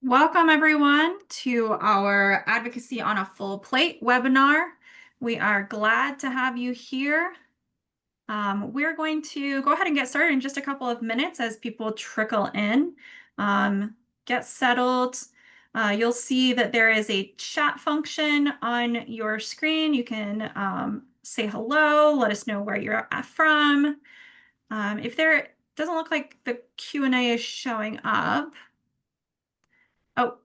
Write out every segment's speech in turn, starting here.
Welcome everyone to our Advocacy on a Full Plate webinar. We are glad to have you here. We're going to go ahead and get started in just a couple of minutes as people trickle in. Get settled. You'll see that there is a chat function on your screen. You can say hello, let us know where you're from. If there doesn't look like the Q&A is showing up. Oh,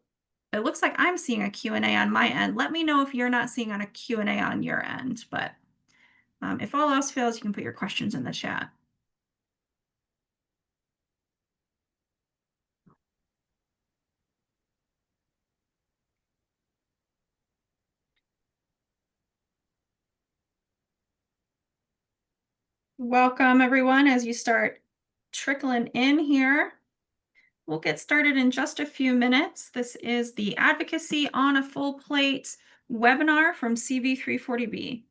it looks like I'm seeing a Q&A on my end. Let me know if you're not seeing a Q&A on your end, but if all else fails, you can put your questions in the chat. Welcome everyone as you start trickling in here. We'll get started in just a few minutes. This is the Advocacy on a Full Plate webinar from CV340B.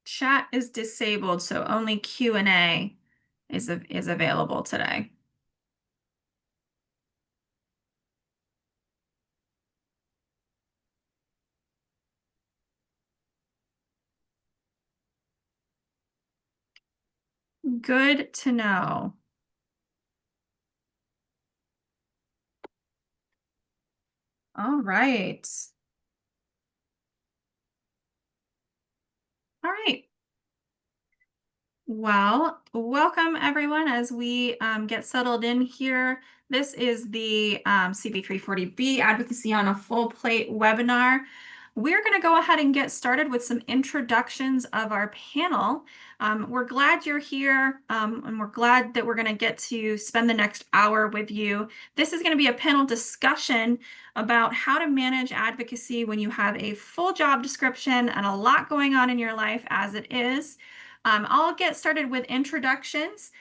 Chat is disabled, so only Q&A is available today. Good to know. All right. All right. Well, welcome everyone as we get settled in here. This is the CV340B Advocacy on a Full Plate webinar. We're going to go ahead and get started with some introductions of our panel. We're glad you're here, and we're glad that we're going to get to spend the next hour with you. This is going to be a panel discussion about how to manage advocacy when you have a full job description and a lot going on in your life as it is. I'll get started with introductions.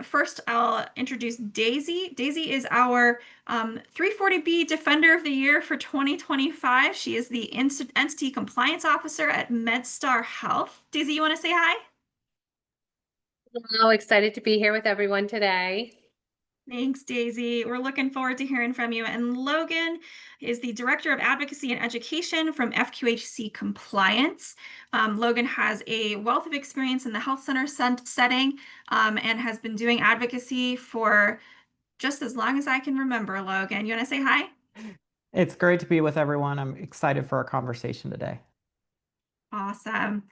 First, I'll introduce Daisy. Daisy is our 340B Defender of the Year for 2025. She is the Entity Compliance Officer at MedStar Health. Daisy, you want to say hi? Hello, excited to be here with everyone today. Thanks, Daisy. We're looking forward to hearing from you. And Logan is the Director of Advocacy and Education from FQHC Compliance. Logan has a wealth of experience in the health center setting and has been doing advocacy for just as long as I can remember, Logan. You want to say hi? It's great to be with everyone. I'm excited for our conversation today. Awesome.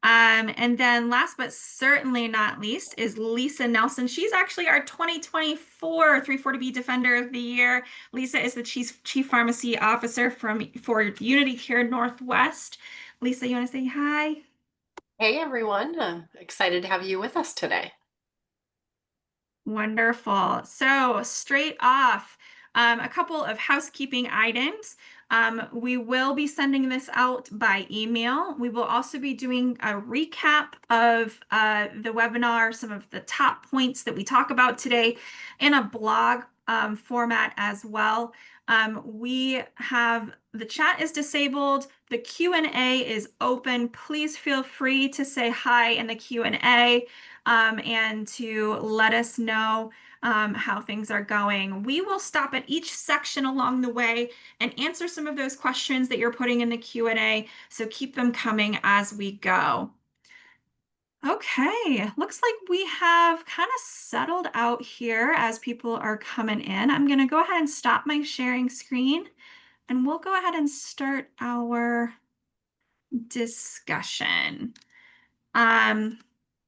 And then last but certainly not least is Lisa Nelson. She's actually our 2024 340B Defender of the Year. Lisa is the Chief Pharmacy Officer for Unity Care Northwest. Lisa, you want to say hi? Hey everyone, excited to have you with us today. Wonderful. So straight off, a couple of housekeeping items. We will be sending this out by email. We will also be doing a recap of the webinar, some of the top points that we talk about today in a blog format as well. The chat is disabled. The Q&A is open. Please feel free to say hi in the Q&A and to let us know how things are going. We will stop at each section along the way and answer some of those questions that you're putting in the Q&A, so keep them coming as we go. Okay, looks like we have kind of settled out here as people are coming in. I'm going to go ahead and stop my sharing screen, and we'll go ahead and start our discussion.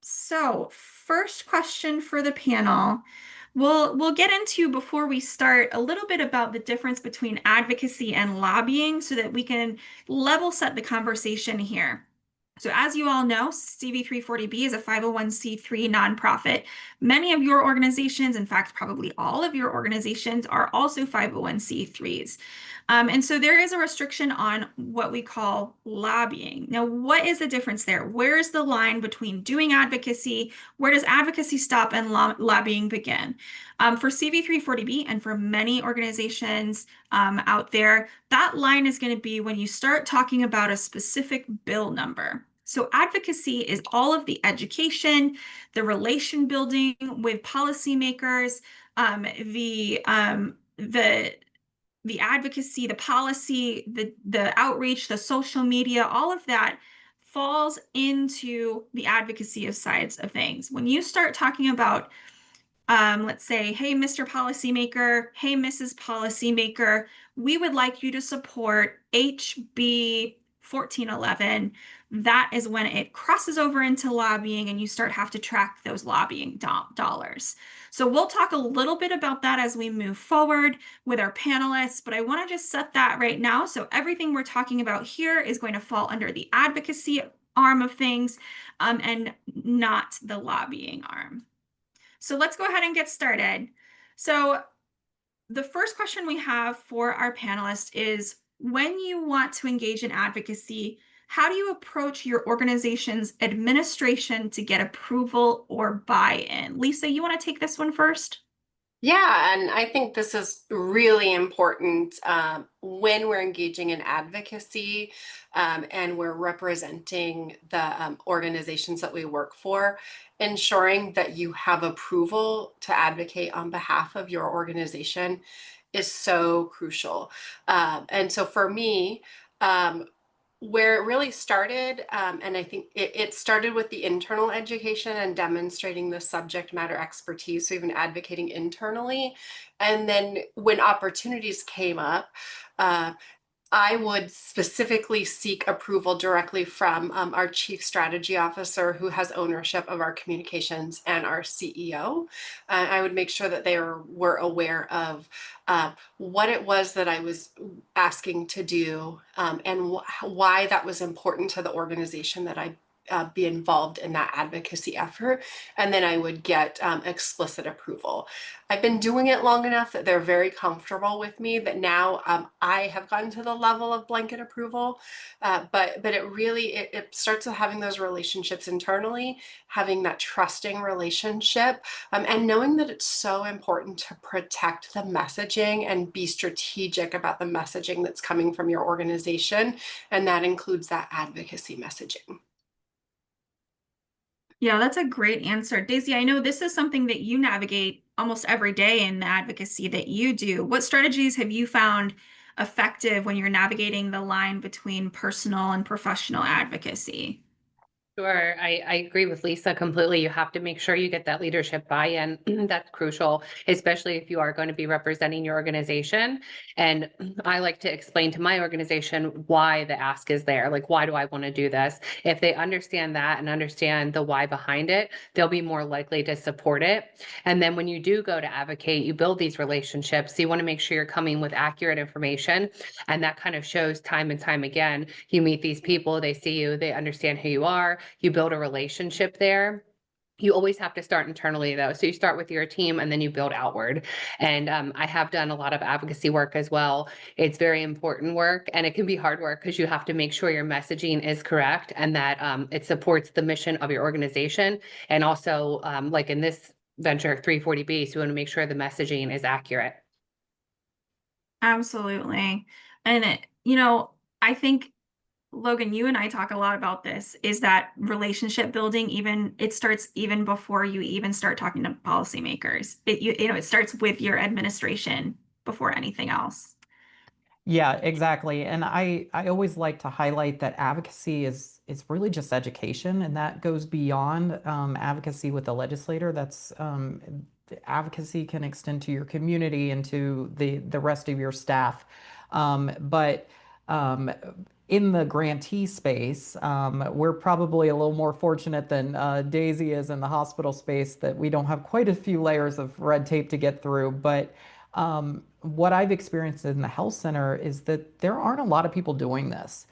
So first question for the panel. We'll get into, before we start, a little bit about the difference between advocacy and lobbying so that we can level set the conversation here. So as you all know, CB340B is a 501c3 nonprofit. Many of your organizations, in fact, probably all of your organizations are also 501c3s. And so there is a restriction on what we call lobbying. Now, what is the difference there? Where is the line between doing advocacy? Where does advocacy stop and lobbying begin? For CB340B and for many organizations out there, that line is going to be when you start talking about a specific bill number. So advocacy is all of the education, the relation building with policymakers, the advocacy, the policy, the outreach, the social media, all of that falls into the advocacy of sides of things. When you start talking about let's say, hey, Mr. Policymaker, hey, Mrs. Policymaker, we would like you to support HB 1411. That is when it crosses over into lobbying and you have to track those lobbying dollars. So we'll talk a little bit about that as we move forward with our panelists, but I want to just set that right now. So everything we're talking about here is going to fall under the advocacy arm of things and not the lobbying arm. So let's go ahead and get started. So the first question we have for our panelists is, when you want to engage in advocacy, how do you approach your organization's administration to get approval or buy-in? Lisa, you want to take this one first? Yeah, and I think this is really important when we're engaging in advocacy and we're representing the organizations that we work for, ensuring that you have approval to advocate on behalf of your organization is so crucial. And so for me, where it really started, and I think it started with the internal education and demonstrating the subject matter expertise, so even advocating internally. And then when opportunities came up, I would specifically seek approval directly from our chief strategy officer, who has ownership of our communications, and our CEO. I would make sure that they were aware of what it was that I was asking to do, and why that was important to the organization that I be involved in that advocacy effort. And then I would get explicit approval. I've been doing it long enough that they're very comfortable with me that now I have gotten to the level of blanket approval. But it really, it starts with having those relationships internally, having that trusting relationship, and knowing that it's so important to protect the messaging and be strategic about the messaging that's coming from your organization. And that includes that advocacy messaging. Yeah, that's a great answer. Daisy, I know this is something that you navigate almost every day in the advocacy that you do. What strategies have you found effective when you're navigating the line between personal and professional advocacy? Sure. I agree with Lisa completely. You have to make sure you get that leadership buy-in. That's crucial, especially if you are going to be representing your organization. And I like to explain to my organization why the ask is there. Like, why do I want to do this? If they understand that and understand the why behind it, they'll be more likely to support it. And then when you do go to advocate, you build these relationships. So you want to make sure you're coming with accurate information. And that kind of shows time and time again. You meet these people, they see you, they understand who you are. You build a relationship there. You always have to start internally though. So you start with your team and then you build outward. And I have done a lot of advocacy work as well. It's very important work and it can be hard work because you have to make sure your messaging is correct and that it supports the mission of your organization. And also like in this venture 340B, so you want to make sure the messaging is accurate. Absolutely. And I think Logan, you and I talk a lot about this, is that relationship building, it starts even before you even start talking to policymakers. It starts with your administration before anything else. Yeah, exactly. And I always like to highlight that advocacy is really just education, and that goes beyond advocacy with the legislator. That's advocacy can extend to your community and to the rest of your staff. But in the grantee space, we're probably a little more fortunate than Daisy is in the hospital space, that we don't have quite a few layers of red tape to get through. But what I've experienced in the health center is that there aren't a lot of people doing this.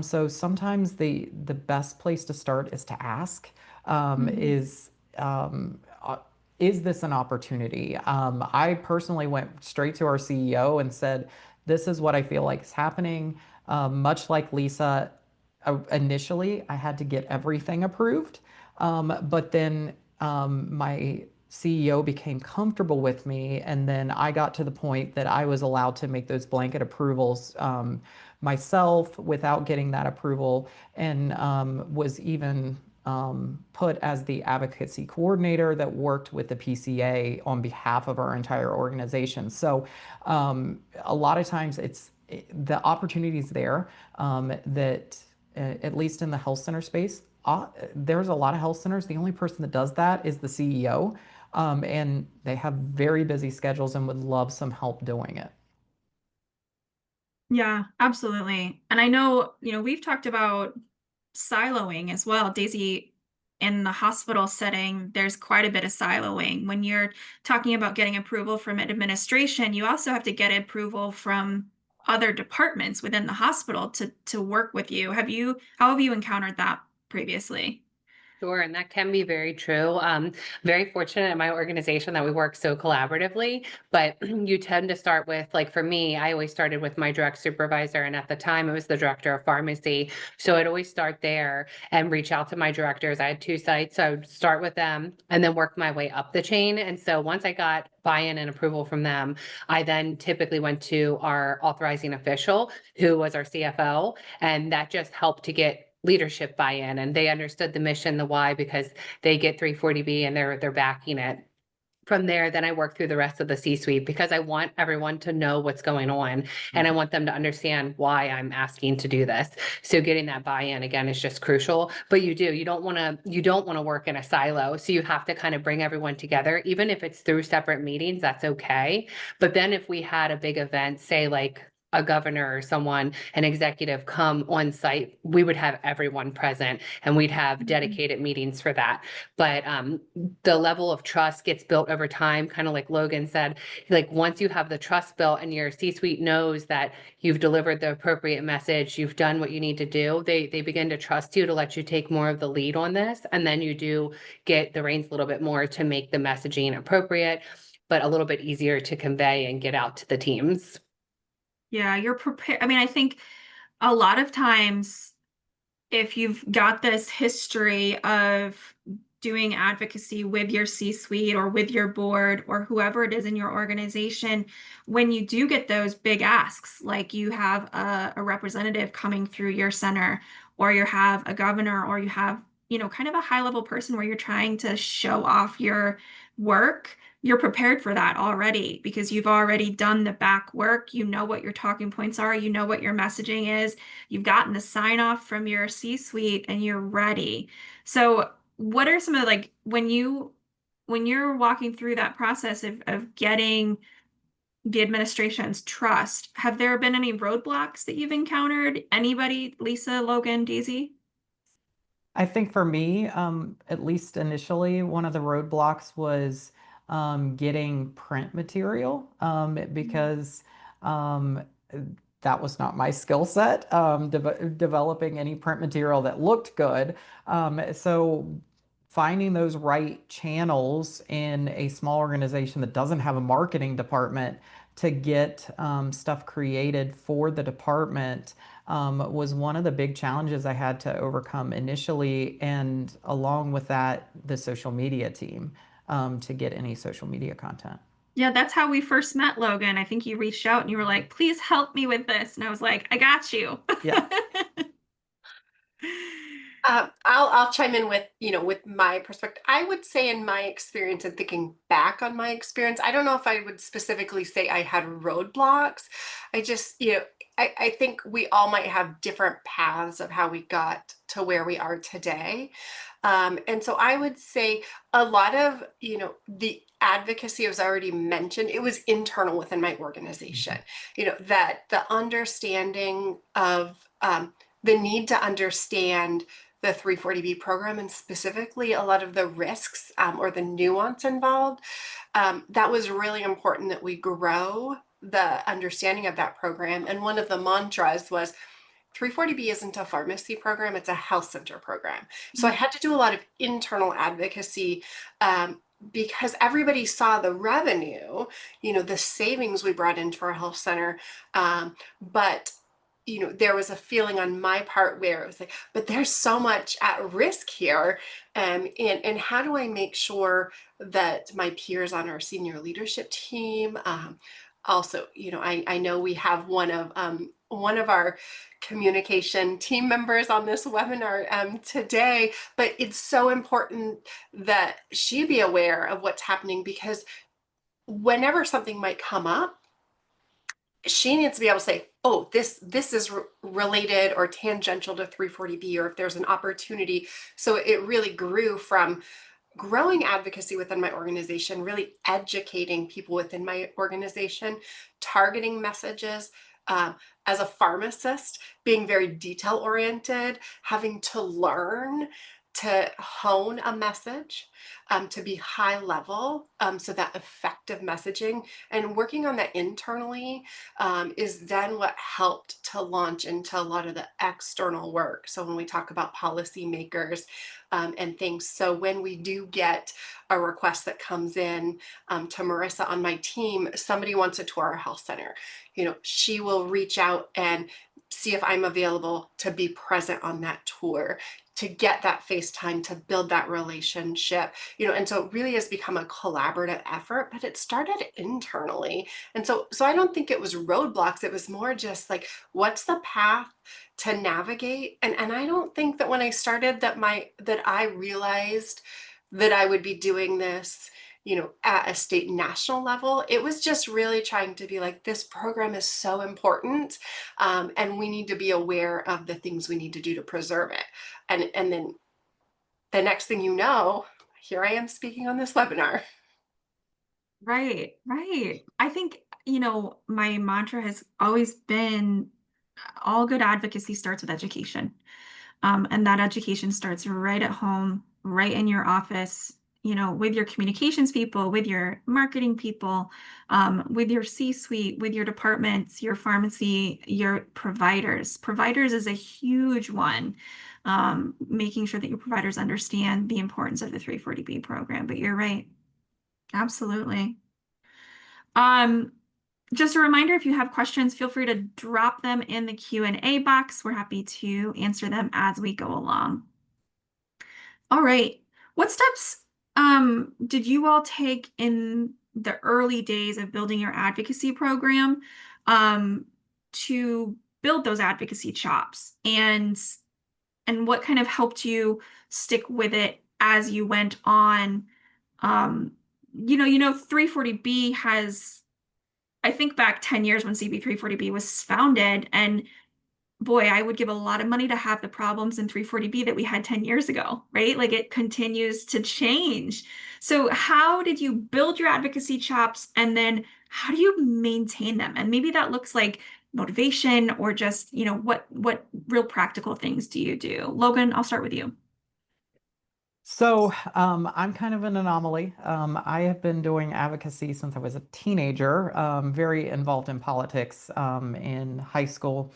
So sometimes the best place to start is to ask, um, uh, is this an opportunity? I personally went straight to our CEO and said, this is what I feel like is happening. Much like Lisa, initially I had to get everything approved, but then my CEO became comfortable with me, and then I got to the point that I was allowed to make those blanket approvals myself without getting that approval, and was even put as the advocacy coordinator that worked with the PCA on behalf of our entire organization. So a lot of times the opportunities there that at least in the health center space, there's a lot of health centers. The only person that does that is the CEO, and they have very busy schedules and would love some help doing it. Yeah, absolutely. And I know, we've talked about siloing as well. Daisy, in the hospital setting, there's quite a bit of siloing. When you're talking about getting approval from administration, you also have to get approval from other departments within the hospital to work with you. How have you encountered that previously? Sure, and that can be very true. Very fortunate in my organization that we work so collaboratively, but you tend to start with, like for me, I always started with my direct supervisor, and at the time it was the director of pharmacy. So I'd always start there and reach out to my directors. I had 2 sites, so I would start with them and then work my way up the chain. And so once I got buy-in and approval from them, I then typically went to our authorizing official, who was our CFO, and that just helped to get leadership buy-in, and they understood the mission, the why, because they get 340B and they're backing it. From there, then I work through the rest of the C-suite, because I want everyone to know what's going on and I want them to understand why I'm asking to do this. So getting that buy-in again is just crucial. But you don't want to work in a silo. So you have to kind of bring everyone together, even if it's through separate meetings, that's okay. But then if we had a big event, say like a governor or someone, an executive come on site, we would have everyone present and we'd have dedicated meetings for that. But the level of trust gets built over time, kind of like Logan said. Like once you have the trust built and your C-suite knows that you've delivered the appropriate message, you've done what you need to do, they begin to trust you to let you take more of the lead on this. And then you do get the reins a little bit more to make the messaging appropriate, but a little bit easier to convey and get out to the teams. Yeah, you're prepared. I mean, I think a lot of times, if you've got this history of doing advocacy with your C-suite or with your board or whoever it is in your organization, when you do get those big asks, like you have a representative coming through your center, or you have a governor, or you have, kind of a high level person where you're trying to show off your work, you're prepared for that already because you've already done the back work. You know what your talking points are, you know what your messaging is, you've gotten the sign off from your C-suite, and you're ready. So what are some of, like, when you're walking through that process of getting the administration's trust, have there been any roadblocks that you've encountered? Anybody, Lisa, Logan, Daisy? I think for me, at least initially, one of the roadblocks was getting print material, because um, that was not my skill set, developing any print material that looked good. So finding those right channels in a small organization that doesn't have a marketing department to get stuff created for the department was one of the big challenges I had to overcome initially, and along with that, the social media team, to get any social media content. Yeah, that's how we first met, Logan. I think you reached out and you were like, please help me with this. And I was like, I got you. Yeah. I'll chime in with, with my perspective. I would say in my experience and thinking back on my experience, I don't know if I would specifically say I had roadblocks. I just, I think we all might have different paths of how we got to where we are today. And so I would say a lot of, the advocacy was already mentioned. It was internal within my organization, that the understanding of the need to understand the 340B program, and specifically a lot of the risks or the nuance involved. That was really important that we grow the understanding of that program. And one of the mantras was 340B isn't a pharmacy program, it's a health center program. So I had to do a lot of internal advocacy because everybody saw the revenue, the savings we brought into our health center. But there was a feeling on my part where it was like, but there's so much at risk here. And how do I make sure that my peers on our senior leadership team, also, I know we have one of our communication team members on this webinar today, but it's so important that she be aware of what's happening, because whenever something might come up, she needs to be able to say, oh, this is related or tangential to 340B, or if there's an opportunity. So it really grew from growing advocacy within my organization, really educating people within my organization, targeting messages. As a pharmacist, being very detail oriented, having to learn to hone a message, to be high level, so that effective messaging, and working on that internally is then what helped to launch into a lot of the external work. So when we talk about policymakers and things, so when we do get a request that comes in to Marissa on my team, somebody wants a tour of our health center, she will reach out and see if I'm available to be present on that tour, to get that FaceTime, to build that relationship, and so it really has become a collaborative effort, but it started internally. And so I don't think it was roadblocks. It was more just like, what's the path to navigate? And I don't think that when I started that I realized that I would be doing this, at a state and national level. It was just really trying to be like, this program is so important, and we need to be aware of the things we need to do to preserve it. And then the next thing you know, here I am speaking on this webinar. Right, right. I think, my mantra has always been all good advocacy starts with education. And that education starts right at home, right in your office, with your communications people, with your marketing people, with your C-suite, with your departments, your pharmacy, your providers. Providers is a huge one. Making sure that your providers understand the importance of the 340B program. But you're right. Absolutely. Um, just a reminder, if you have questions, feel free to drop them in the Q&A box. We're happy to answer them as we go along. All right. What steps did you all take in the early days of building your advocacy program to build those advocacy chops? And what kind of helped you stick with it as you went on? 340B has, I think back 10 years when CB 340B was founded, and boy, I would give a lot of money to have the problems in 340B that we had 10 years ago, right? Like, it continues to change. So how did you build your advocacy chops, and then how do you maintain them? And maybe that looks like motivation, or just, what real practical things do you do? Logan, I'll start with you. So I'm kind of an anomaly. I have been doing advocacy since I was a teenager, very involved in politics in high school,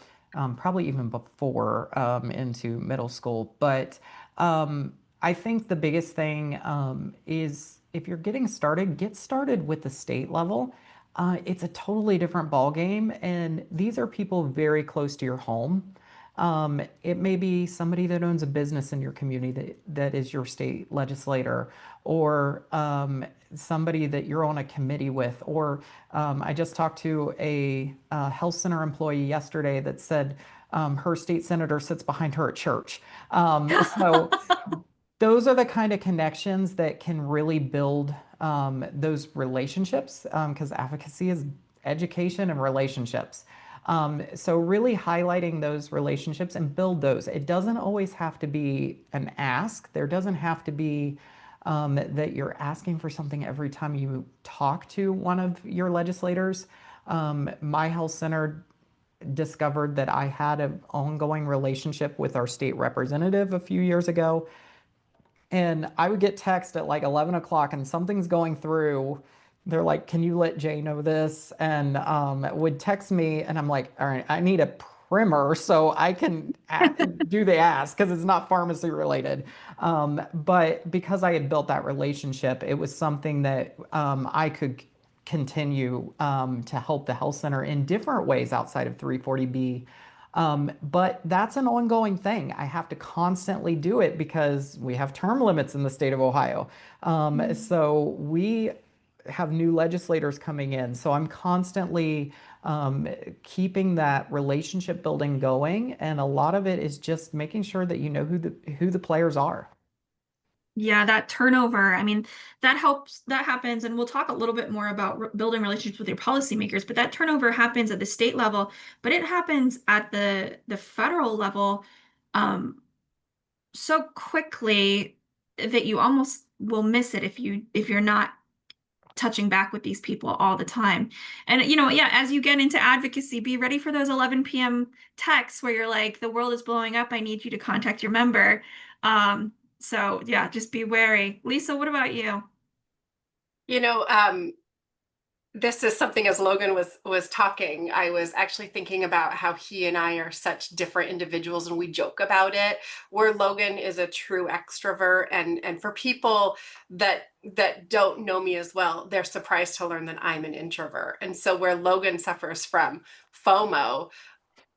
probably even before into middle school. But I think the biggest thing is, if you're getting started, get started with the state level. It's a totally different ballgame, and these are people very close to your home. It may be somebody that owns a business in your community that is your state legislator, or somebody that you're on a committee with. Or I just talked to a health center employee yesterday that said her state senator sits behind her at church. So those are the kind of connections that can really build those relationships, because advocacy is education and relationships. So really highlighting those relationships and build those. It doesn't always have to be an ask. There doesn't have to be that you're asking for something every time you talk to one of your legislators. My health center discovered that I had an ongoing relationship with our state representative a few years ago. And I would get text at like 11 o'clock and something's going through. They're like, can you let Jay know this? And would text me, and I'm like, all right, I need a primer, so I can do the ask because it's not pharmacy related. But because I had built that relationship, it was something that I could continue to help the health center in different ways outside of 340B. But that's an ongoing thing. I have to constantly do it because we have term limits in the state of Ohio. So we have new legislators coming in. So I'm constantly keeping that relationship building going. And a lot of it is just making sure that you know who the players are. Yeah, that turnover. I mean, that helps, that happens, and we'll talk a little bit more about building relationships with your policymakers, but that turnover happens at the state level, but it happens at the federal level so quickly that you almost will miss it if you're not touching back with these people all the time. And yeah, as you get into advocacy, be ready for those 11 p.m. texts where you're like, the world is blowing up. I need you to contact your member. So yeah, just be wary. Lisa, what about you? You know, this is something, as Logan was talking, I was actually thinking about how he and I are such different individuals, and we joke about it, where Logan is a true extrovert, and for people that don't know me as well, they're surprised to learn that I'm an introvert. And so where Logan suffers from FOMO,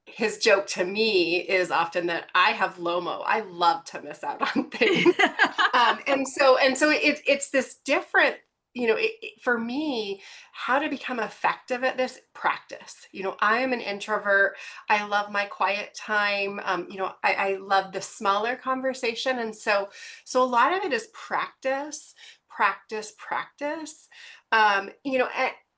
his joke to me is often that I have LOMO. I love to miss out on things. And so it's this different, for me, how to become effective at this practice. I am an introvert. I love my quiet time. I love the smaller conversation. And so a lot of it is practice, practice, practice.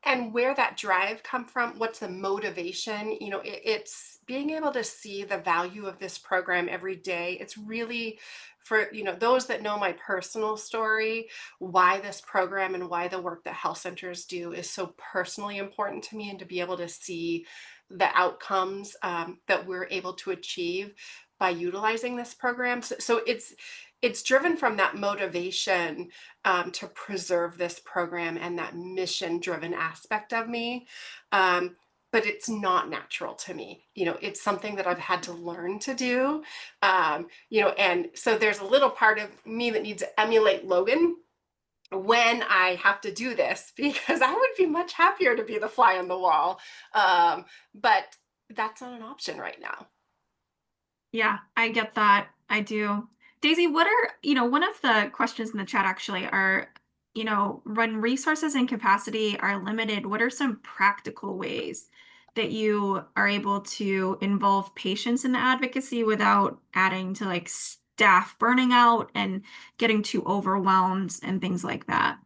And where that drive come from, what's the motivation? It's being able to see the value of this program every day. It's really for, those that know my personal story, why this program and why the work that health centers do is so personally important to me, and to be able to see the outcomes that we're able to achieve by utilizing this program. So it's driven from that motivation to preserve this program and that mission driven aspect of me. But it's not natural to me. It's something that I've had to learn to do. And so there's a little part of me that needs to emulate Logan when I have to do this, because I would be much happier to be the fly on the wall. But that's not an option right now. Yeah, I get that. I do. Daisy, what are, one of the questions in the chat actually are, when resources and capacity are limited, what are some practical ways that you are able to involve patients in the advocacy without adding to like staff burning out and getting too overwhelmed and things like that?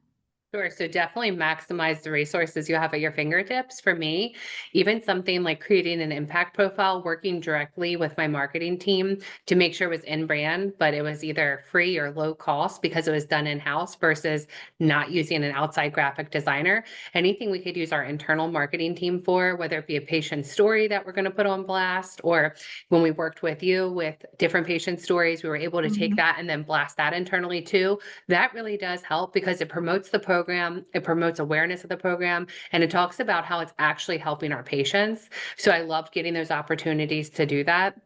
Sure. So definitely maximize the resources you have at your fingertips. For me, even something like creating an impact profile, working directly with my marketing team to make sure it was in brand, but it was either free or low cost because it was done in-house versus not using an outside graphic designer. Anything we could use our internal marketing team for, whether it be a patient story that we're going to put on blast, or when we worked with you with different patient stories, we were able to take that and then blast that internally too. That really does help because it promotes the program, it promotes awareness of the program, and it talks about how it's actually helping our patients. So I love getting those opportunities to do that.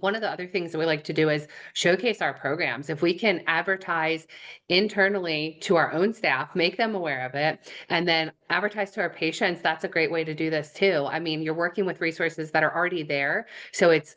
One of the other things that we like to do is showcase our programs. If we can advertise internally to our own staff, make them aware of it, and then advertise to our patients, that's a great way to do this too. I mean, you're working with resources that are already there. So it's,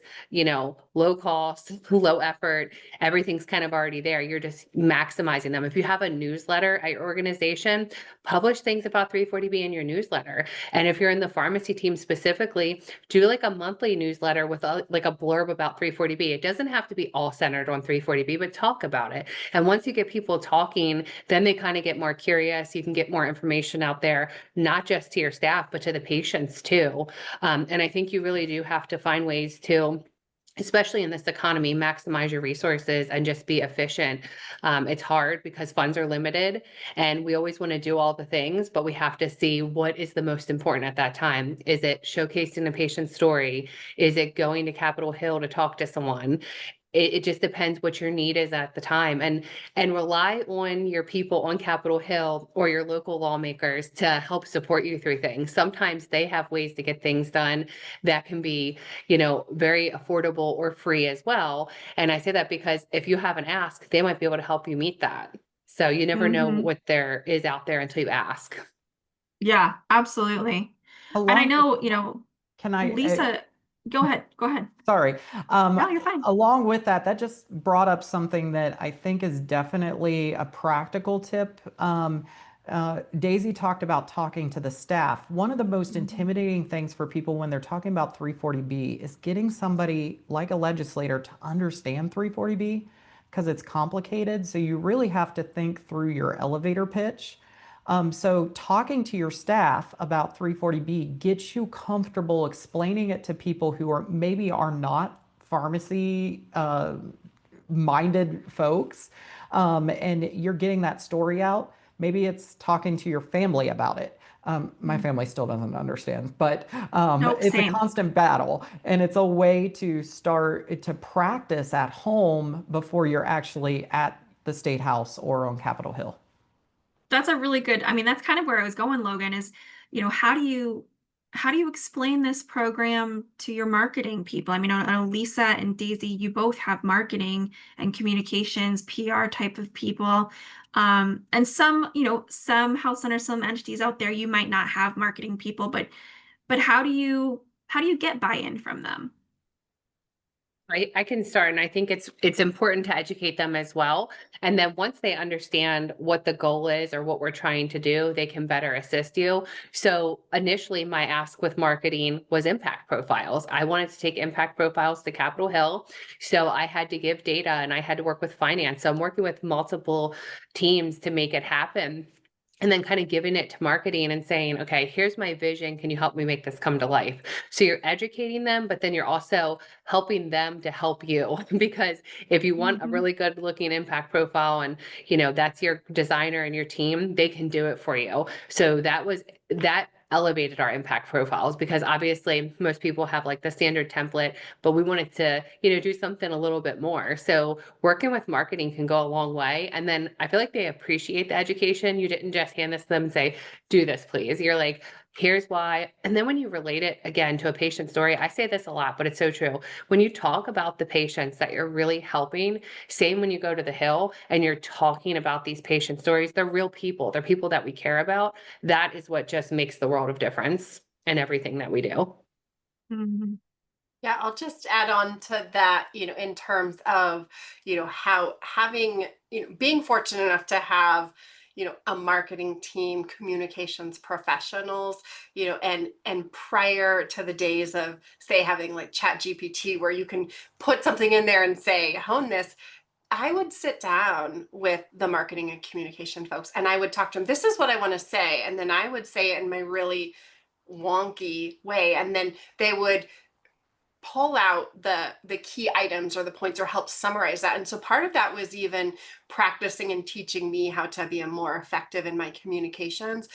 low cost, low effort, everything's kind of already there. You're just maximizing them. If you have a newsletter at your organization, publish things about 340B in your newsletter. And if you're in the pharmacy team specifically, do like a monthly newsletter with a blurb about 340B. It doesn't have to be all centered on 340B, but talk about it. And once you get people talking, then they kind of get more curious. You can get more information out there, not just to your staff, but to the patients too. And I think you really do have to find ways to, especially in this economy, maximize your resources and just be efficient. It's hard because funds are limited and we always want to do all the things, but we have to see what is the most important at that time. Is it showcasing a patient story? Is it going to Capitol Hill to talk to someone? it just depends what your need is at the time, and rely on your people on Capitol Hill or your local lawmakers to help support you through things. Sometimes they have ways to get things done that can be, very affordable or free as well. And I say that because if you have an ask, they might be able to help you meet that. So you never know Mhm. what there is out there until you ask. Yeah, absolutely. And I Along with, know, can I, Lisa, go ahead. Go ahead. sorry. No, you're fine. Along with that, that just brought up something that I think is definitely a practical tip. Daisy talked about talking to the staff. One of the most intimidating things for people when they're talking about 340B is getting somebody like a legislator to understand 340B because it's complicated. So you really have to think through your elevator pitch. So talking to your staff about 340B gets you comfortable explaining it to people who are maybe are not pharmacy minded folks, and you're getting that story out. Maybe it's talking to your family about it. My family still doesn't understand, but Nope, it's a same. constant battle, and it's a way to start to practice at home before you're actually at the State House or on Capitol Hill. That's a really good, I mean, that's kind of where I was going, Logan, is, how do you explain this program to your marketing people? I mean, I know Lisa and Daisy, you both have marketing and communications, PR type of people. And some health centers, some entities out there, you might not have marketing people, but how do you get buy-in from them? I can start, and I think it's important to educate them as well. And then once they understand what the goal is or what we're trying to do, they can better assist you. So initially, my ask with marketing was impact profiles. I wanted to take impact profiles to Capitol Hill, so I had to give data and I had to work with finance. So I'm working with multiple teams to make it happen. And then kind of giving it to marketing and saying, okay, here's my vision. Can you help me make this come to life? So you're educating them, but then you're also helping them to help you. Because if you want a Mhm. really good looking impact profile and that's your designer and your team, they can do it for you. So that elevated our impact profiles, because obviously most people have like the standard template, but we wanted to do something a little bit more. So working with marketing can go a long way. And then I feel like they appreciate the education. You didn't just hand this to them and say, do this please. You're like, here's why. And then when you relate it again to a patient story, I say this a lot, but it's so true. When you talk about the patients that you're really helping, same when you go to the Hill and you're talking about these patient stories, they're real people. They're people that we care about. That is what just makes the world of difference in everything that we do. Mhm. Yeah, I'll just add on to that, in terms of, how having, being fortunate enough to have, a marketing team, communications professionals, and prior to the days of, say, having like Chat GPT, where you can put something in there and say, hone this, I would sit down with the marketing and communication folks and I would talk to them. This is what I want to say. And then I would say it in my really wonky way. And then they would pull out the key items or the points or help summarize that. And so part of that was even practicing and teaching me how to be a more effective in my communications.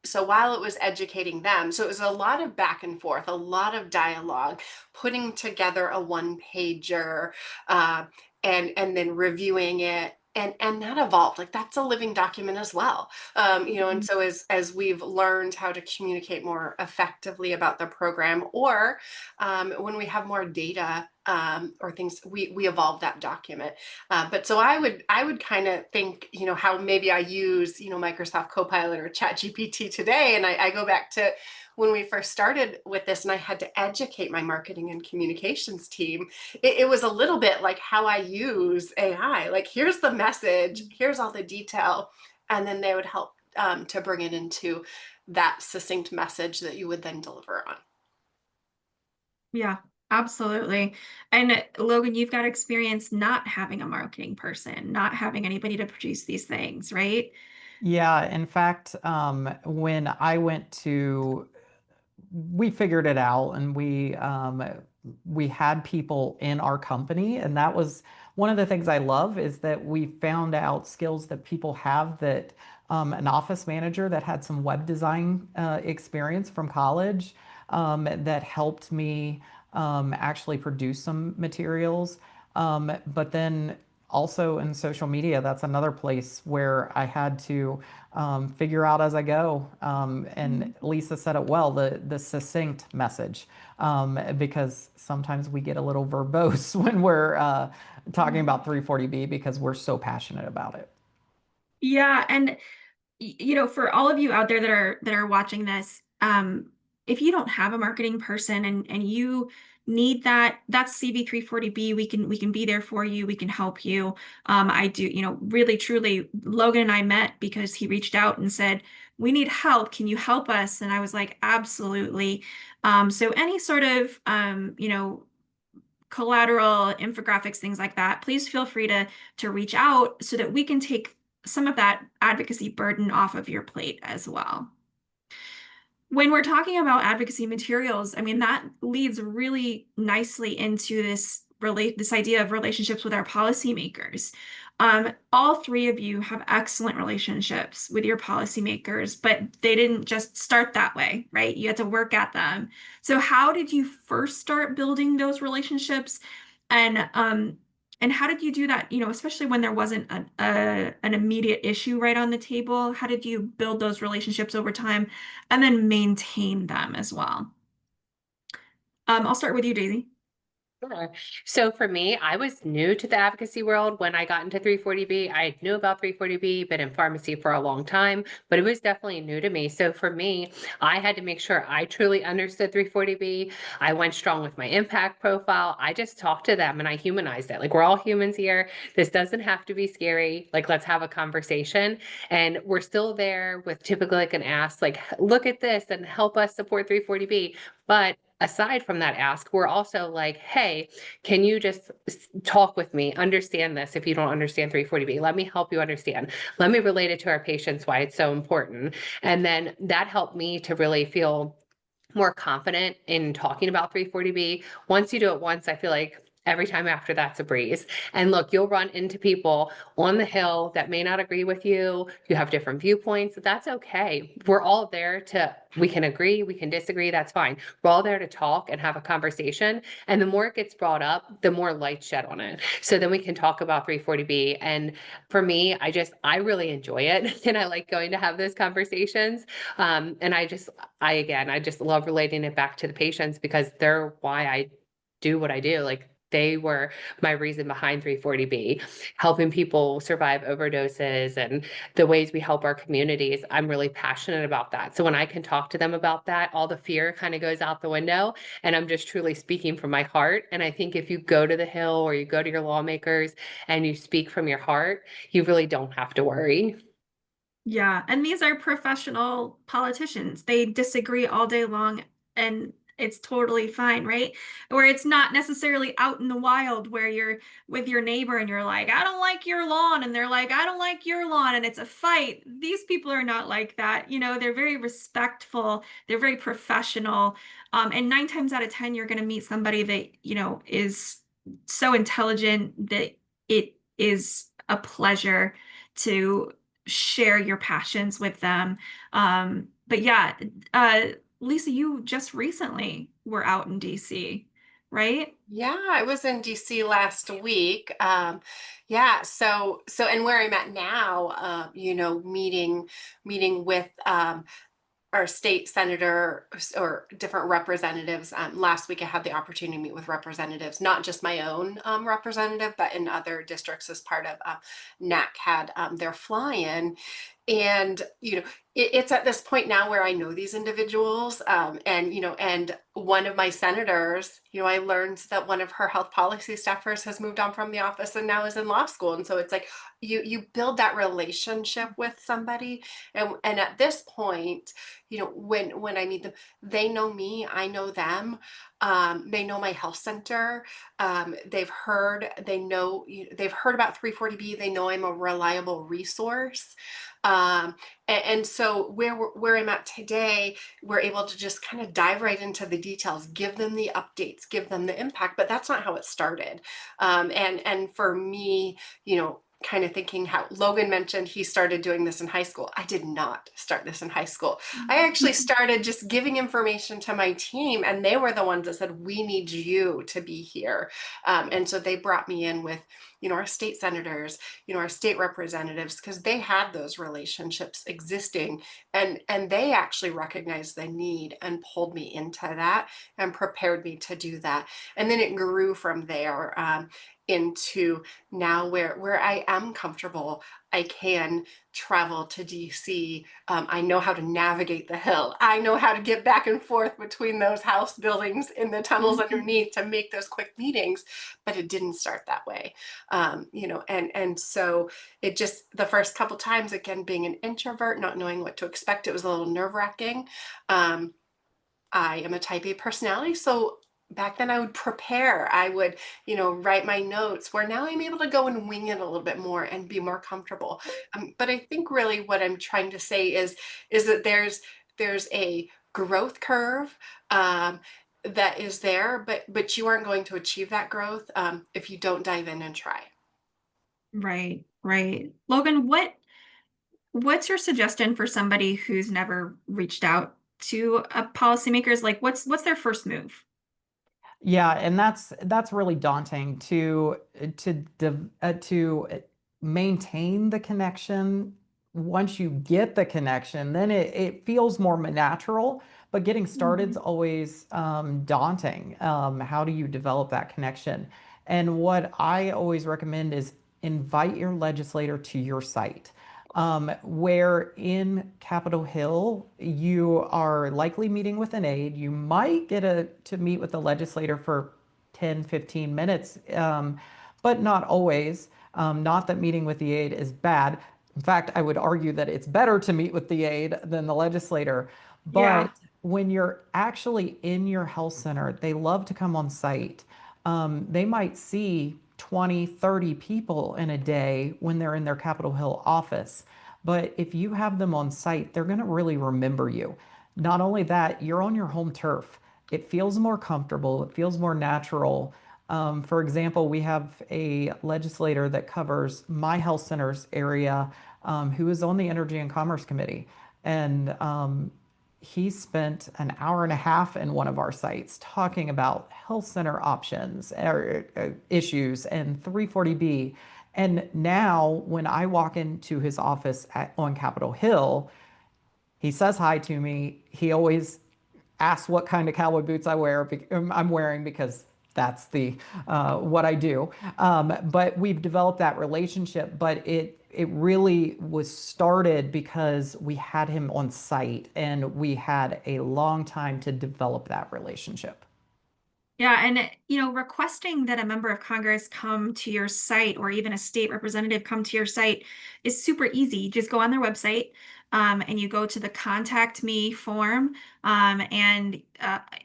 So while it was educating them, so it was a lot of back and forth, a lot of dialogue, putting together a one pager, uh, and then reviewing it. And that evolved, like that's a living document as well. And so as we've learned how to communicate more effectively about the program, or when we have more data, or things, we evolve that document. But so I would kind of think, how maybe I use, Microsoft Copilot or Chat GPT today. And I go back to when we first started with this and I had to educate my marketing and communications team. It was a little bit like how I use AI. Like, here's the message, here's all the detail. And then they would help to bring it into that succinct message that you would then deliver on. Yeah, absolutely. And Logan, you've got experience not having a marketing person, not having anybody to produce these things, right? Yeah, in fact, when I went to, we figured it out, and we had people in our company, and that was one of the things I love is that we found out skills that people have, that an office manager that had some web design experience from college, that helped me actually produce some materials. But then also in social media, that's another place where I had to figure out as I go. And Lisa said it well, the succinct message, because sometimes we get a little verbose when we're talking about 340B because we're so passionate about it. Yeah, and you know, for all of you out there that are watching this, if you don't have a marketing person and you need that, that's CV340B. We can be there for you. We can help you. I do, you know, really truly, Logan and I met because he reached out and said, "We need help. Can you help us?" And I was like, "Absolutely." So any sort of you know, collateral, infographics, things like that, please feel free to reach out so that we can take some of that advocacy burden off of your plate as well. When we're talking about advocacy materials, I mean, that leads really nicely into this idea of relationships with our policymakers. All three of you have excellent relationships with your policymakers, but they didn't just start that way, right? You had to work at them. So how did you first start building those relationships? And how did you do that, you know, especially when there wasn't an immediate issue right on the table? How did you build those relationships over time and then maintain them as well? I'll start with you, Daisy. Sure. So for me, I was new to the advocacy world when I got into 340B. I knew about 340B, been in pharmacy for a long time, but it was definitely new to me. So for me, I had to make sure I truly understood 340B. I went strong with my impact profile. I just talked to them and I humanized it. Like, we're all humans here. This doesn't have to be scary. Like, let's have a conversation. And we're still there with typically like an ask, like, look at this and help us support 340B. But aside from that ask, we're also like, hey, can you just talk with me, understand this if you don't understand 340B? Let me help you understand. Let me relate it to our patients, why it's so important. And then that helped me to really feel more confident in talking about 340B. Once you do it once, I feel like every time after that's a breeze. And look, you'll run into people on the Hill that may not agree with you. You have different viewpoints. That's okay. We're all there we can agree, we can disagree. That's fine. We're all there to talk and have a conversation. And the more it gets brought up, the more light shed on it. So then we can talk about 340B. And for me, I really enjoy it. And I like going to have those conversations. And I just love relating it back to the patients because they're why I do what I do. Like, they were my reason behind 340B, helping people survive overdoses and the ways we help our communities. I'm really passionate about that. So when I can talk to them about that, all the fear kind of goes out the window and I'm just truly speaking from my heart. And I think if you go to the Hill or you go to your lawmakers and you speak from your heart, you really don't have to worry. Yeah, and these are professional politicians. They disagree all day long and it's totally fine, right? Where it's not necessarily out in the wild where you're with your neighbor and you're like, "I don't like your lawn," and they're like, "I don't like your lawn," and it's a fight. These people are not like that. You know, they're very respectful, they're very professional. And 9 times out of 10, you're going to meet somebody that, you know, is so intelligent that it is a pleasure to share your passions with them. But yeah, Lisa, you just recently were out in DC, right? Yeah, I was in DC last week. Yeah, and where I'm at now, meeting with our state senator or different representatives. Last week, I had the opportunity to meet with representatives, not just my own representative, but in other districts as part of NAC had their fly-in. And it's at this point now where I know these individuals, and one of my senators, I learned that one of her health policy staffers has moved on from the office and now is in law school. And so it's like you build that relationship with somebody, and at this point, when I meet them, they know me, I know them. They know my health center. They've heard about 340B. They know I'm a reliable resource. And so where I'm at today, we're able to just kind of dive right into the details, give them the updates, give them the impact, but that's not how it started. And for me, kind of thinking how Logan mentioned he started doing this in high school. I did not start this in high school. I actually started just giving information to my team, and they were the ones that said, we need you to be here. And so they brought me in with, our state senators, our state representatives, because they had those relationships existing, and they actually recognized the need and pulled me into that and prepared me to do that. And then it grew from there into now where I am comfortable. I can travel to DC. I know how to navigate the hill. I know how to get back and forth between those house buildings in the tunnels underneath to make those quick meetings. But it didn't start that way, and so it just, the first couple times, again, being an introvert, not knowing what to expect, it was a little nerve-wracking. I am a type A personality, so back then I would prepare, I would, write my notes, where now I'm able to go and wing it a little bit more and be more comfortable. But I think really what I'm trying to say is that there's a growth curve that is there, but you aren't going to achieve that growth if you don't dive in and try. Right, right. Logan, what's your suggestion for somebody who's never reached out to a policymakers? Like, what's their first move? Yeah, and that's really daunting to maintain the connection. Once you get the connection, then it feels more natural. But getting started is always daunting. How do you develop that connection? And what I always recommend is invite your legislator to your site. Where in Capitol Hill, you are likely meeting with an aide. You might get to meet with the legislator for 10, 15 minutes, but not always. Not that meeting with the aide is bad. In fact, I would argue that it's better to meet with the aide than the legislator. Yeah. But when you're actually in your health center, they love to come on site. They might see 20, 30 people in a day when they're in their Capitol Hill office. But if you have them on site, they're going to really remember you. Not only that, you're on your home turf. It feels more comfortable, it feels more natural. For example, we have a legislator that covers my health center's area who is on the Energy and Commerce Committee. And he spent an hour and a half in one of our sites talking about health center options issues and 340B. And now when I walk into his office on Capitol Hill, he says hi to me. He always asks what kind of cowboy boots I'm wearing, because that's the what I do. But we've developed that relationship, but it really was started because we had him on site and we had a long time to develop that relationship. Yeah, and requesting that a member of Congress come to your site or even a state representative come to your site is super easy. You just go on their website, and you go to the contact me form, and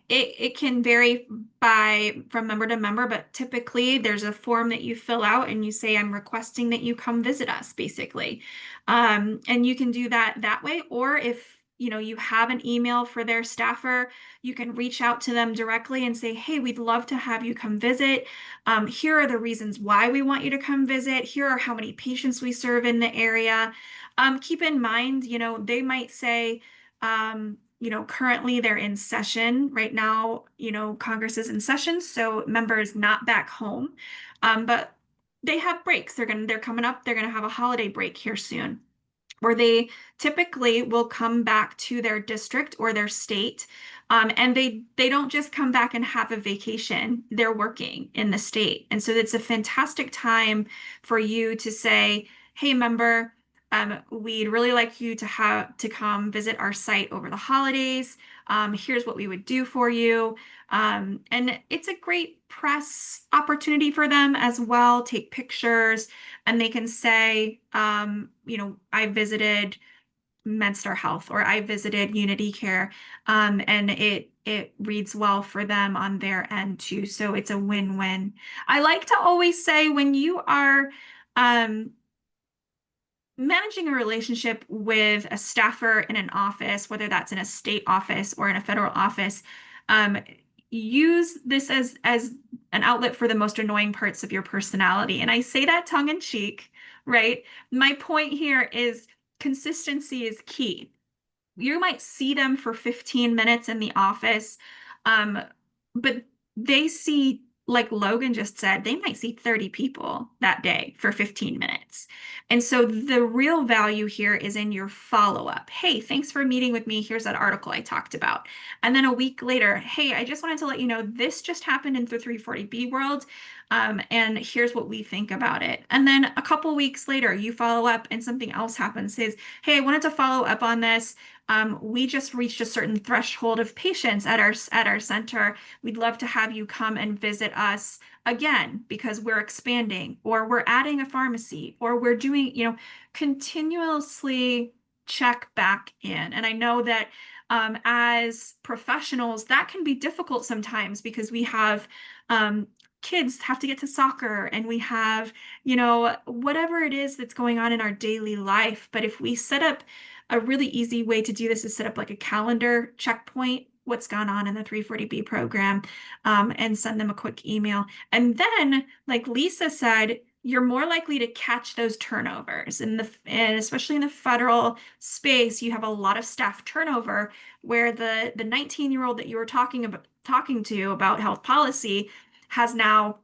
it can vary from member to member, but typically there's a form that you fill out and you say, I'm requesting that you come visit us, basically. And you can do that way, or if you have an email for their staffer, you can reach out to them directly and say, hey, we'd love to have you come visit. Here are the reasons why we want you to come visit. Here are how many patients we serve in the area. Keep in mind, they might say, currently they're in session right now, Congress is in session, so members not back home. But they have breaks. They're coming up, they're going to have a holiday break here soon, where they typically will come back to their district or their state. And they don't just come back and have a vacation, they're working in the state. And so it's a fantastic time for you to say, hey, member, we'd really like you to come visit our site over the holidays. Here's what we would do for you. And it's a great press opportunity for them as well. Take pictures, and they can say, I visited MedStar Health or I visited Unity Care, and it reads well for them on their end too. So it's a win-win. I like to always say, when you are managing a relationship with a staffer in an office, whether that's in a state office or in a federal office, use this as an outlet for the most annoying parts of your personality. And I say that tongue in cheek, right? My point here is consistency is key. You might see them for 15 minutes in the office, but they see, like Logan just said, they might see 30 people that day for 15 minutes. And so the real value here is in your follow-up. Hey, thanks for meeting with me. Here's that article I talked about. And then a week later, hey, I just wanted to let you know this just happened in the 340B world. And here's what we think about it. And then a couple weeks later, you follow up and something else happens. Says, hey, I wanted to follow up on this. We just reached a certain threshold of patients at our center. We'd love to have you come and visit us again because we're expanding, or we're adding a pharmacy, or we're doing, continuously check back in. And I know that as professionals, that can be difficult sometimes because we have kids have to get to soccer, and we have, whatever it is that's going on in our daily life. But if we set up a really easy way to do this is set up like a calendar checkpoint, what's gone on in the 340B program, and send them a quick email. And then, like Lisa said, you're more likely to catch those turnovers. And especially in the federal space, you have a lot of staff turnover where the 19-year-old that you were talking to about health policy has now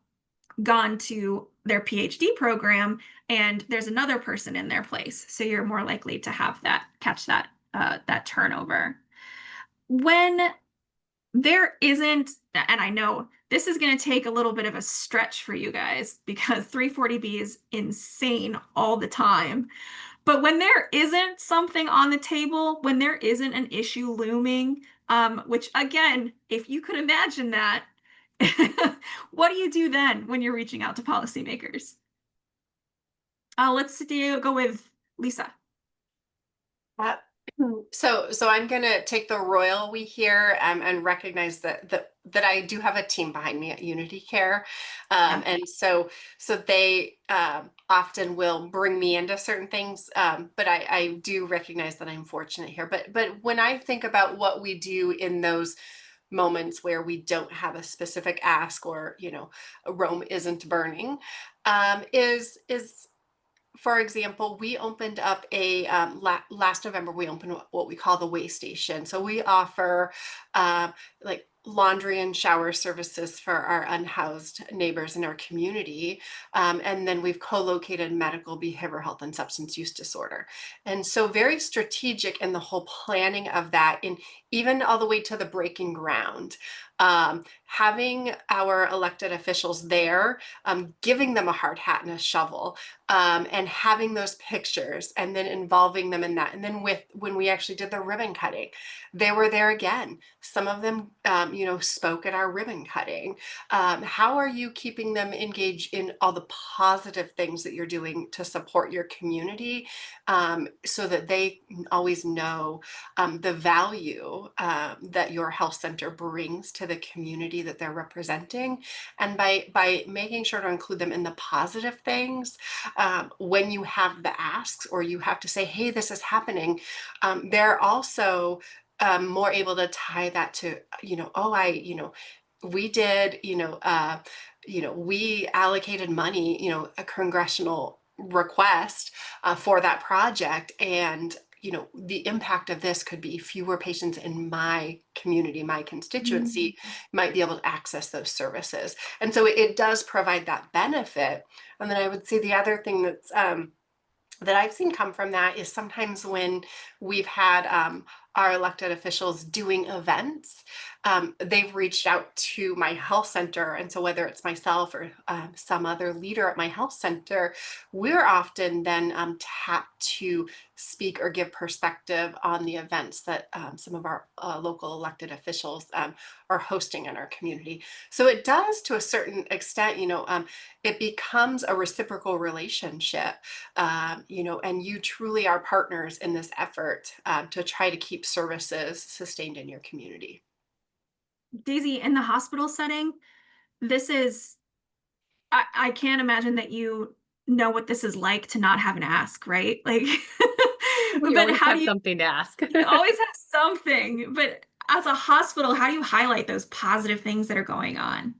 gone to their PhD program, and there's another person in their place. So you're more likely to catch that turnover. When there isn't, and I know this is going to take a little bit of a stretch for you guys because 340B is insane all the time. But when there isn't something on the table, when there isn't an issue looming, which again, if you could imagine that, what do you do then when you're reaching out to policymakers? Let's go with Lisa. Uh, so I'm gonna take the royal we here and recognize that I do have a team behind me at Unity Care, and so they often will bring me into certain things, but I do recognize that I'm fortunate here. But when I think about what we do in those moments where we don't have a specific ask, or Rome isn't burning, is for example, we opened up a last November. We opened what we call the Way Station. So we offer like laundry and shower services for our unhoused neighbors in our community, and then we've co-located medical, behavioral health, and substance use disorder. And so very strategic in the whole planning of that, in even all the way to the breaking ground. Having our elected officials there, giving them a hard hat and a shovel, and having those pictures, and then involving them in that. And then when we actually did the ribbon cutting, they were there again. Some of them, spoke at our ribbon cutting. How are you keeping them engaged in all the positive things that you're doing to support your community, so that they always know the value that your health center brings to the community that they're representing? And by making sure to include them in the positive things, when you have the asks, or you have to say, hey, this is happening, they're also more able to tie that to, we did, we allocated money, a congressional request for that project, and the impact of this could be fewer patients in my community, my constituency might be able to access those services. And so it does provide that benefit. And then I would say the other thing that's that I've seen come from that is sometimes when we've had our elected officials doing events, they've reached out to my health center. And so whether it's myself or some other leader at my health center, we're often then tapped to speak or give perspective on the events that some of our local elected officials are hosting in our community. So it does, to a certain extent, it becomes a reciprocal relationship, and you truly are partners in this effort to try to keep services sustained in your community. Daisy, in the hospital setting, I can't imagine that you know what this is like to not have an ask, right? Like, We but always how have do you something to ask. always have something? But as a hospital, how do you highlight those positive things that are going on?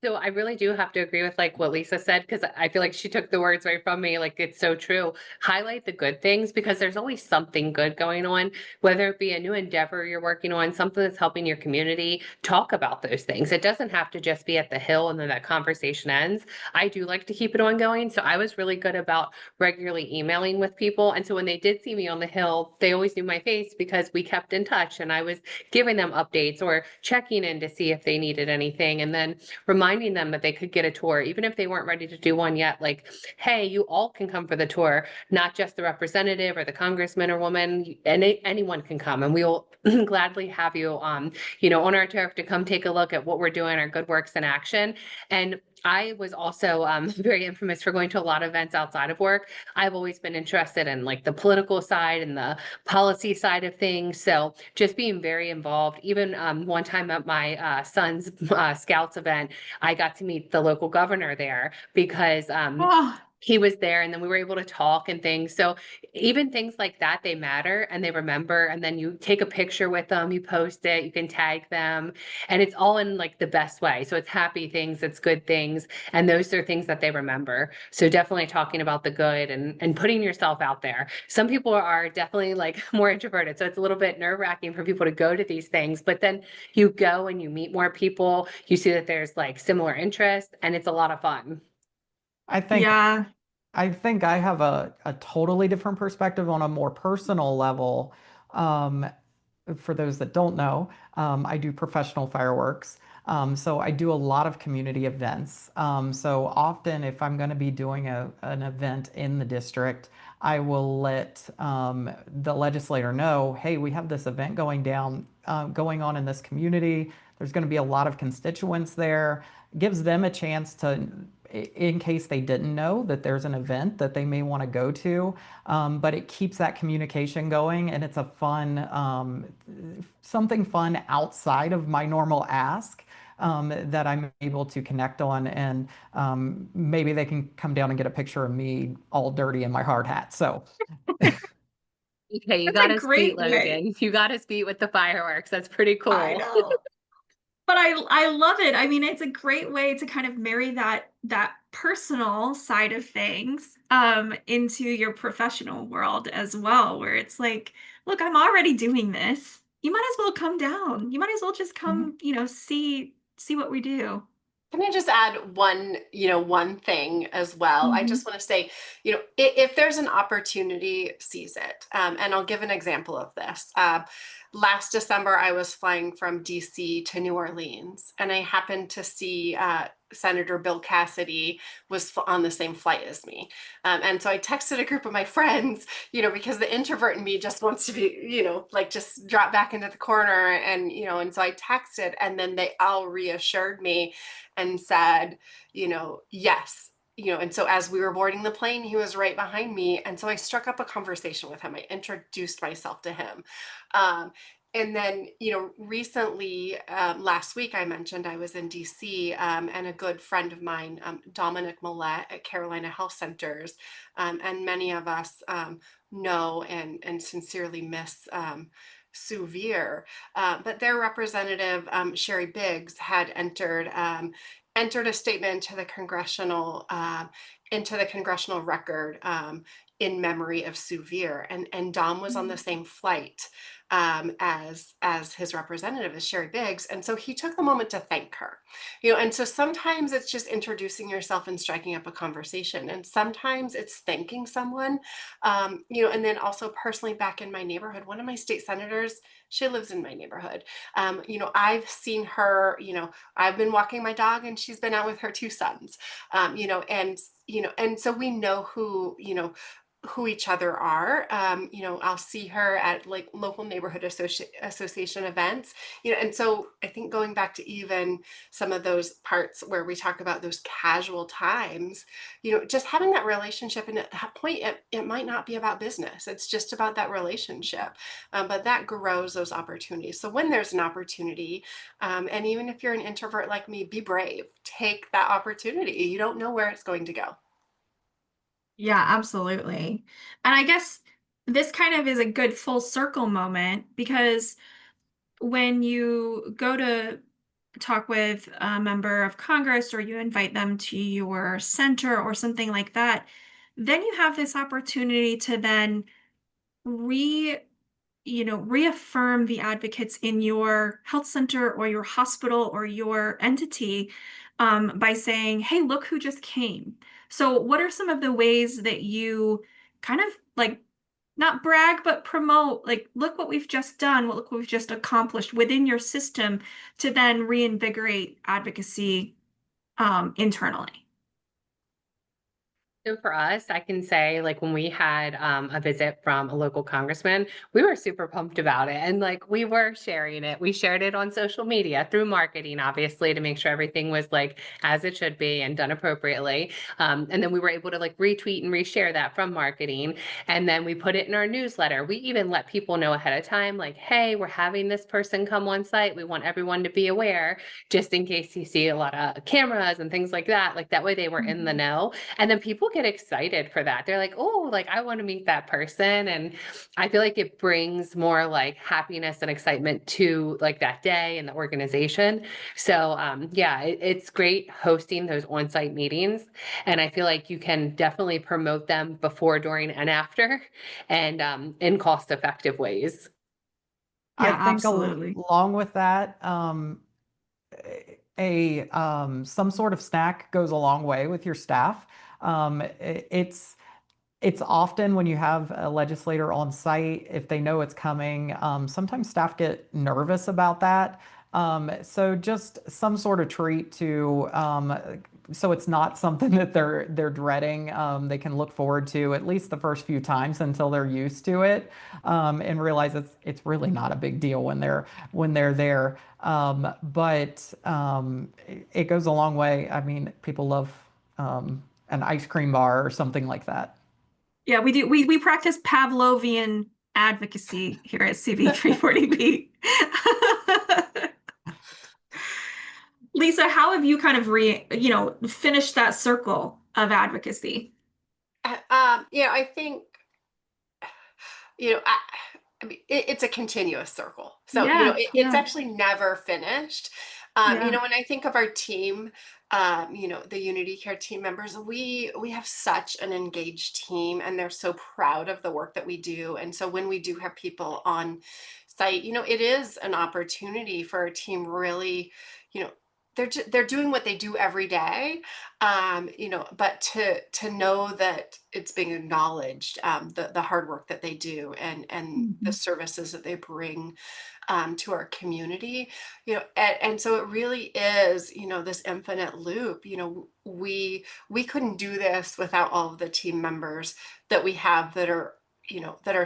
So I really do have to agree with like what Lisa said, because I feel like she took the words right from me. Like it's so true. Highlight the good things because there's always something good going on, whether it be a new endeavor you're working on, something that's helping your community. Talk about those things. It doesn't have to just be at the hill and then that conversation ends. I do like to keep it ongoing. So I was really good about regularly emailing with people. And so when they did see me on the hill, they always knew my face because we kept in touch and I was giving them updates or checking in to see if they needed anything. And then reminding them that they could get a tour, even if they weren't ready to do one yet, like, hey, you all can come for the tour, not just the representative or the congressman or woman, anyone can come and we will gladly have you, on our turf to come take a look at what we're doing, our good works in action. And I was also very infamous for going to a lot of events outside of work. I've always been interested in like the political side and the policy side of things. So just being very involved. Even one time at my son's Scouts event, I got to meet the local governor there because Oh, he was there and then we were able to talk and things. So even things like that, they matter and they remember. And then you take a picture with them, you post it, you can tag them, and it's all in like the best way. So it's happy things, it's good things. And those are things that they remember. So definitely talking about the good and putting yourself out there. Some people are definitely like more introverted. So it's a little bit nerve-wracking for people to go to these things, but then you go and you meet more people, you see that there's like similar interests and it's a lot of fun. I think yeah. I think I have a totally different perspective on a more personal level. Um, for those that don't know, I do professional fireworks. So I do a lot of community events. So often, if I'm going to be doing an event in the district, I will let the legislator know, hey, we have this event going on in this community. There's going to be a lot of constituents there. Gives them a chance to, in case they didn't know that there's an event that they may want to go to, but it keeps that communication going and it's a fun, something fun outside of my normal ask that I'm able to connect on. And maybe they can come down and get a picture of me all dirty in my hard hat. So Okay, you That's got a us beat, great way. Logan. You got us beat with the fireworks. That's pretty I cool. know. But I love it. I mean, it's a great way to kind of marry that personal side of things into your professional world as well, where it's like, look, I'm already doing this. You might as well come down. You might as well just mhm, come, see what we do. Can I just add one thing as well? I Mhm. just want to say, if there's an opportunity, seize it. And I'll give an example of this. Last December, I was flying from DC to New Orleans, and I happened to see Senator Bill Cassidy was on the same flight as me. And so I texted a group of my friends, because the introvert in me just wants to be, like just drop back into the corner. And so I texted, and then they all reassured me and said, yes. And so as we were boarding the plane, he was right behind me. And so I struck up a conversation with him. I introduced myself to him. And then, recently, last week, I mentioned I was in DC, and a good friend of mine, Dominic Millette at Carolina Health Centers, and many of us know and sincerely miss Sue Veer. But their representative, Sherry Biggs, had entered a statement into the congressional record, in memory of Sue Veer, and Dom was on the same flight as his representative, as Sherry Biggs, and so he took the moment to thank her. And so sometimes it's just introducing yourself and striking up a conversation, and sometimes it's thanking someone. And then also personally, back in my neighborhood, one of my state senators, she lives in my neighborhood. I've seen her. I've been walking my dog, and she's been out with her two sons. And so we know who each other are. I'll see her at like local neighborhood association events. And so I think going back to even some of those parts where we talk about those casual times, just having that relationship, and at that point, it might not be about business. It's just about that relationship, but that grows those opportunities. So when there's an opportunity, and even if you're an introvert like me, be brave. Take that opportunity. You don't know where it's going to go. Yeah, absolutely. And I guess this kind of is a good full circle moment because when you go to talk with a member of Congress or you invite them to your center or something like that, then you have this opportunity to then reaffirm the advocates in your health center or your hospital or your entity by saying, hey, look who just came. So what are some of the ways that you kind of like not brag, but promote, like, look what we've just done, look what we've just accomplished within your system to then reinvigorate advocacy internally? So for us, I can say like when we had a visit from a local congressman, we were super pumped about it. And like we were sharing it. We shared it on social media through marketing, obviously, to make sure everything was like as it should be and done appropriately. And then we were able to like retweet and reshare that from marketing. And then we put it in our newsletter. We even let people know ahead of time, like, hey, we're having this person come on site. We want everyone to be aware, just in case you see a lot of cameras and things like that. Like that way they were in the know. And then people get excited for that. They're like, oh, like I want to meet that person. And I feel like it brings more like happiness and excitement to like that day and the organization. So yeah, it's great hosting those on-site meetings. And I feel like you can definitely promote them before, during, and after, and in cost-effective ways. I Yeah, think absolutely. along with that, some sort of snack goes a long way with your staff. It's often when you have a legislator on site, if they know it's coming, sometimes staff get nervous about that. So just some sort of treat to, so it's not something that they're dreading. They can look forward to at least the first few times until they're used to it, and realize it's really not a big deal when they're there. But it goes a long way. I mean, people love an ice cream bar or something like that. Yeah, we do. We practice Pavlovian advocacy here at CB340B. Lisa, how have you kind of finished that circle of advocacy? I think, I mean, it's a continuous circle. So, Yeah, it's yeah, actually never finished. yeah. When I think of our team, the Unity Care team members, we have such an engaged team and they're so proud of the work that we do. And so when we do have people on site, it is an opportunity for our team really, you know, they're doing what they do every day, but to know that it's being acknowledged, the hard work that they do and the Mhm. services that they bring to our community, and so it really is, this infinite loop. We couldn't do this without all of the team members that we have that are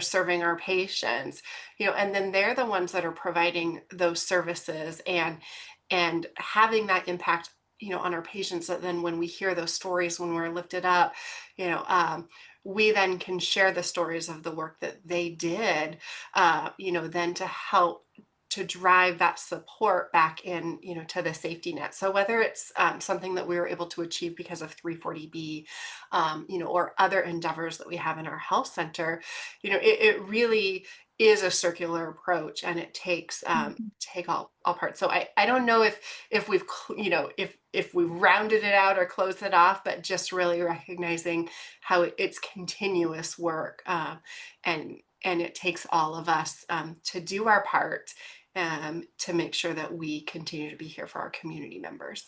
serving our patients, and then they're the ones that are providing those services and having that impact, on our patients, that then when we hear those stories, when we're lifted up, you know we then can share the stories of the work that they did, then to help to drive that support back in, to the safety net. So whether it's something that we were able to achieve because of 340B, or other endeavors that we have in our health center, it really is a circular approach, and it takes take all parts. So I don't know if we've if we've rounded it out or closed it off, but just really recognizing how it's continuous work, and it takes all of us to do our part, to make sure that we continue to be here for our community members.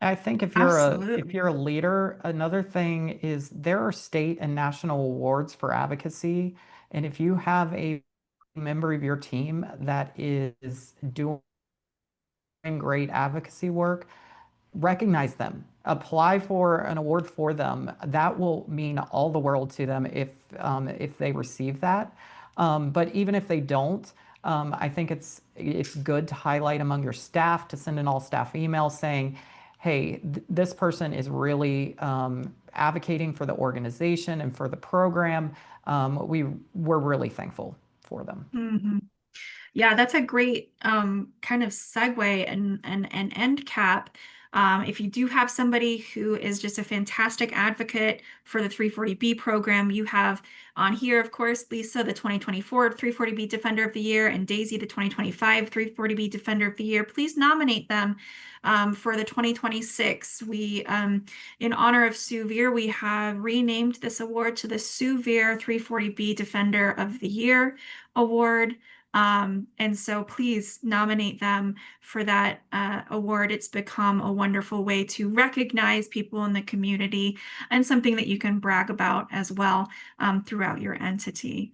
I think if Absolutely. you're a leader, another thing is there are state and national awards for advocacy, and if you have a member of your team that is doing great advocacy work, recognize them, apply for an award for them. That will mean all the world to them if they receive that. But even if they don't, I think it's good to highlight among your staff, to send an all staff email saying, "Hey, this person is really advocating for the organization and for the program. We're really thankful for them." Mhm. Yeah, that's a great kind of segue and end cap. If you do have somebody who is just a fantastic advocate for the 340B program, you have on here, of course, Lisa, the 2024 340B Defender of the Year, and Daisy, the 2025 340B Defender of the Year. Please nominate them for the 2026. We, in honor of Sue Veer, we have renamed this award to the Sue Veer 340B Defender of the Year Award. And so please nominate them for that award. It's become a wonderful way to recognize people in the community and something that you can brag about as well throughout your entity.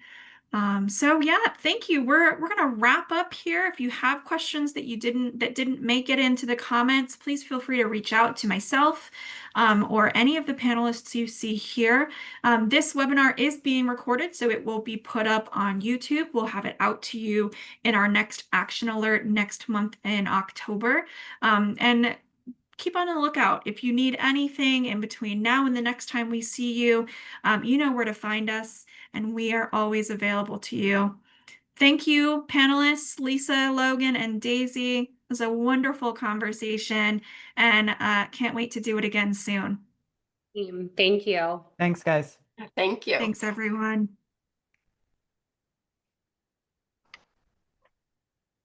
So yeah, thank you. We're gonna wrap up here. If you have questions that didn't make it into the comments, please feel free to reach out to myself or any of the panelists you see here. This webinar is being recorded, so it will be put up on YouTube. We'll have it out to you in our next action alert next month in October. And keep on the lookout. If you need anything in between now and the next time we see you, you know where to find us, and we are always available to you. Thank you, panelists, Lisa, Logan, and Daisy. It was a wonderful conversation, and can't wait to do it again soon. Thank you. Thanks, guys. Thank you. Thanks, everyone.